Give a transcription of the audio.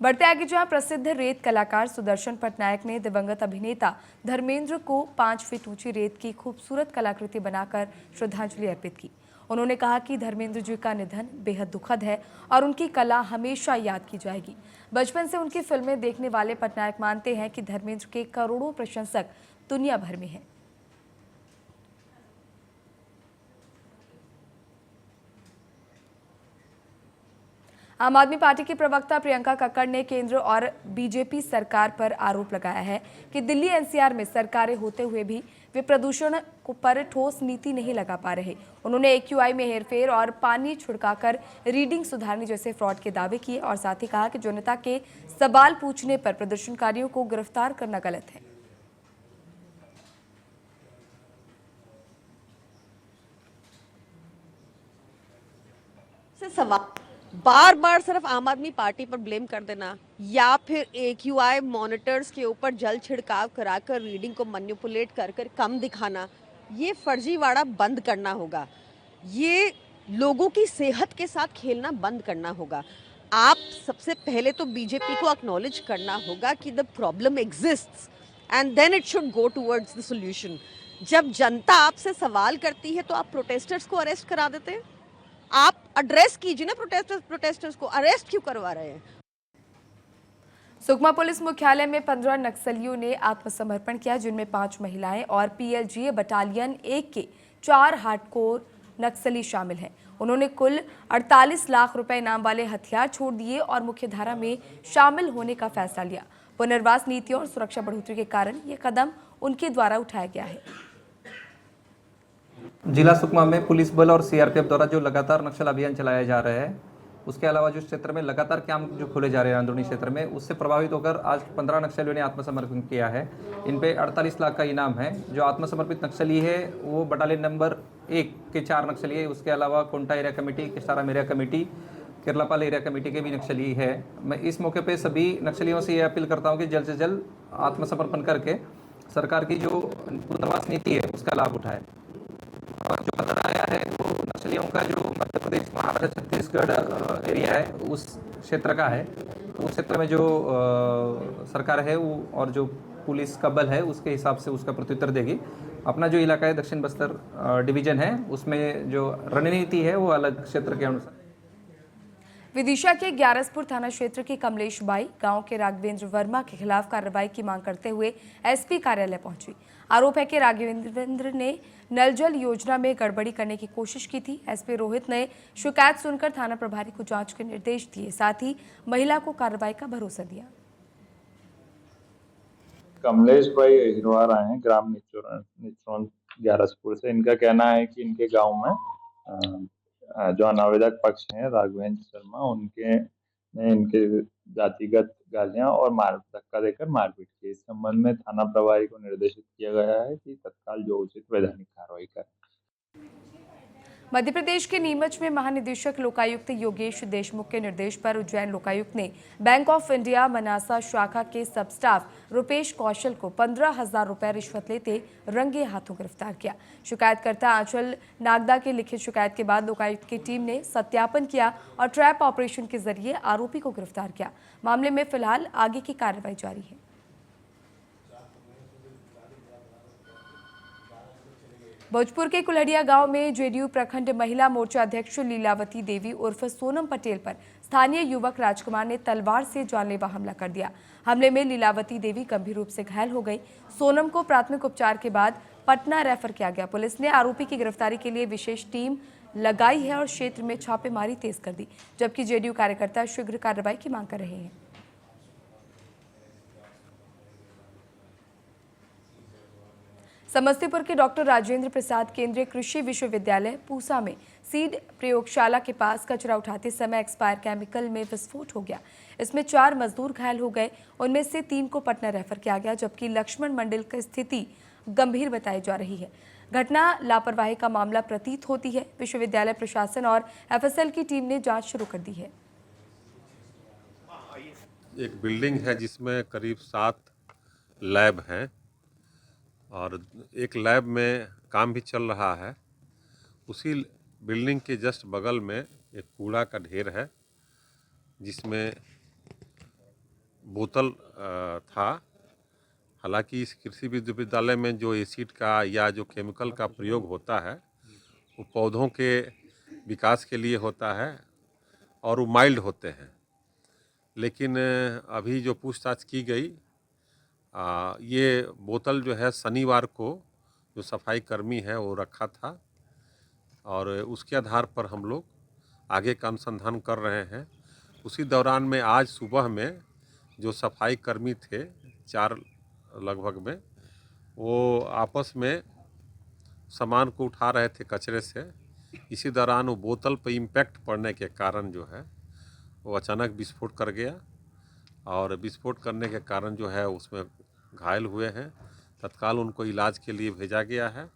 बढ़ते आगे जहां प्रसिद्ध रेत कलाकार सुदर्शन पटनायक ने दिवंगत अभिनेता धर्मेंद्र को 5 फीट ऊंची रेत की खूबसूरत कलाकृति बनाकर श्रद्धांजलि अर्पित की। उन्होंने कहा कि धर्मेंद्र जी का निधन बेहद दुखद है और उनकी कला हमेशा याद की जाएगी। बचपन से उनकी फिल्में देखने वाले पटनायक मानते हैं कि धर्मेंद्र के करोड़ों प्रशंसक दुनिया भर में हैं। आम आदमी पार्टी की प्रवक्ता प्रियंका कक्कड़ ने केंद्र और बीजेपी सरकार पर आरोप लगाया है कि दिल्ली एनसीआर में सरकारें होते हुए भी वे प्रदूषण पर ठोस नीति नहीं लगा पा रहे। उन्होंने एक्यूआई में हेरफेर और पानी छिड़काकर रीडिंग सुधारने जैसे फ्रॉड के दावे किए और साथ ही कहा कि जनता के सवाल पूछने पर प्रदर्शनकारियों को गिरफ्तार करना गलत है। बार बार सिर्फ आम आदमी पार्टी पर ब्लेम कर देना या फिर एक्यूआई मॉनिटर्स के ऊपर जल छिड़काव कराकर रीडिंग को मैनिपुलेट कर कर कम दिखाना, ये फर्जीवाड़ा बंद करना होगा। ये लोगों की सेहत के साथ खेलना बंद करना होगा। आप सबसे पहले तो बीजेपी को एक्नॉलेज करना होगा कि the problem exists and then it should go towards the solution. जब जनता आपसे सवाल करती है तो आप प्रोटेस्टर्स को अरेस्ट करा देते हैं। आप एड्रेस कीजिए ना प्रोटेस्टर्स को, अरेस्ट क्यों करवा रहे हैं? सुकमा पुलिस मुख्यालय में 15 नक्सलियों ने आत्मसमर्पण किया, जिनमें 5 महिलाएं और पीएलजीए बटालियन 1 के 4 हार्डकोर नक्सली शामिल हैं। उन्होंने कुल 48 लाख रुपए इनाम वाले हथियार छोड़ दिए और मुख्यधारा में शामिल होने का फैसला लिया। पुनर्वास नीतियों और सुरक्षा बढ़ोतरी के कारण ये कदम उनके द्वारा उठाया गया है। जिला सुकमा में पुलिस बल और सीआरपीएफ द्वारा जो लगातार नक्सल अभियान चलाया जा रहा है, उसके अलावा जो क्षेत्र में लगातार कैंप जो खोले जा रहे हैं अंदरूनी क्षेत्र में, उससे प्रभावित होकर आज 15 नक्सलियों ने आत्मसमर्पण किया है। इन पे 48 लाख का इनाम है। जो आत्मसमर्पित नक्सली है वो बटालियन नंबर 1 के 4 नक्सली है। उसके अलावा Konta area committee, Kesaram area committee, Kerlapal area committee के भी नक्सली है। मैं इस मौके पर सभी नक्सलियों से ये अपील करता हूँ कि जल्द से जल्द आत्मसमर्पण करके सरकार की जो पुनर्वास नीति है उसका लाभ उठाए। और जो खतरा आया है वो नक्सलियों का जो मध्य प्रदेश, महाराष्ट्र, छत्तीसगढ़ एरिया है उस क्षेत्र का है। उस क्षेत्र में जो सरकार है वो और जो पुलिस का बल है उसके हिसाब से उसका प्रत्युत्तर देगी। अपना जो इलाका है दक्षिण बस्तर डिवीजन है, उसमें जो रणनीति है वो अलग क्षेत्र के अनुसार। विदिशा के ग्यारसपुर थाना क्षेत्र के कमलेश बाई गांव के राघवेंद्र वर्मा के खिलाफ कार्रवाई की मांग करते हुए एसपी कार्यालय पहुंची। आरोप है कि राघवेंद्र ने नल जल योजना में गड़बड़ी करने की कोशिश की थी। एसपी रोहित ने शिकायत सुनकर थाना प्रभारी को जांच के निर्देश दिए, साथ ही महिला को कार्रवाई का भरोसा दिया। कमलेश भाई हिरवार आए हैं, ग्राम निचरौन ग्यारसपुर से। इनका कहना है कि इनके गांव में जो अनावेदक पक्ष हैं राघवेंद्र शर्मा, उनके ने इनके जातिगत गालियां और धक्का देकर मारपीट की। इस संबंध में थाना प्रभारी को निर्देशित किया गया है कि तत्काल जो उचित वैधानिक कार्रवाई करें। मध्य प्रदेश के नीमच में महानिदेशक लोकायुक्त योगेश देशमुख के निर्देश पर उज्जैन लोकायुक्त ने बैंक ऑफ इंडिया मनासा शाखा के सब स्टाफ रुपेश कौशल को 15,000 रुपए रिश्वत लेते रंगे हाथों गिरफ्तार किया। शिकायतकर्ता आंचल नागदा की लिखित शिकायत के बाद लोकायुक्त की टीम ने सत्यापन किया और ट्रैप ऑपरेशन के जरिए आरोपी को गिरफ्तार किया। मामले में फिलहाल आगे की कार्रवाई जारी है। भोजपुर के कुल्हड़िया गांव में जेडीयू प्रखंड महिला मोर्चा अध्यक्ष लीलावती देवी उर्फ सोनम पटेल पर स्थानीय युवक राजकुमार ने तलवार से जानलेवा हमला कर दिया। हमले में लीलावती देवी गंभीर रूप से घायल हो गई। सोनम को प्राथमिक उपचार के बाद पटना रेफर किया गया। पुलिस ने आरोपी की गिरफ्तारी के लिए विशेष टीम लगाई है और क्षेत्र में छापेमारी तेज कर दी, जबकि जेडीयू कार्यकर्ता शीघ्र कार्रवाई की मांग कर रहे हैं। समस्तीपुर के डॉक्टर राजेंद्र प्रसाद केंद्रीय कृषि विश्वविद्यालय पूसा में सीड प्रयोगशाला के पास कचरा उठाते समय एक्सपायर केमिकल में विस्फोट हो गया। इसमें 4 मजदूर घायल हो गए। उनमें से 3 को पटना रेफर किया गया, जबकि लक्ष्मण मंडल की स्थिति गंभीर बताई जा रही है। घटना लापरवाही का मामला प्रतीत होती है। विश्वविद्यालय प्रशासन और एफएसएल की टीम ने जांच शुरू कर दी है। एक बिल्डिंग है जिसमें करीब 7 लैब हैं और एक लैब में काम भी चल रहा है। उसी बिल्डिंग के जस्ट बगल में एक कूड़ा का ढेर है जिसमें बोतल था। हालांकि इस कृषि विश्वविद्यालय में जो एसिड का या जो केमिकल का प्रयोग होता है वो पौधों के विकास के लिए होता है और वो माइल्ड होते हैं। लेकिन अभी जो पूछताछ की गई, ये बोतल जो है शनिवार को जो सफाई कर्मी है वो रखा था और उसके आधार पर हम लोग आगे का अनुसंधान कर रहे हैं। उसी दौरान में आज सुबह में जो सफाई कर्मी थे 4 लगभग में, वो आपस में सामान को उठा रहे थे कचरे से। इसी दौरान वो बोतल पर इम्पैक्ट पड़ने के कारण जो है वो अचानक विस्फोट कर गया और विस्फोट करने के कारण जो है उसमें घायल हुए हैं। तत्काल उनको इलाज के लिए भेजा गया है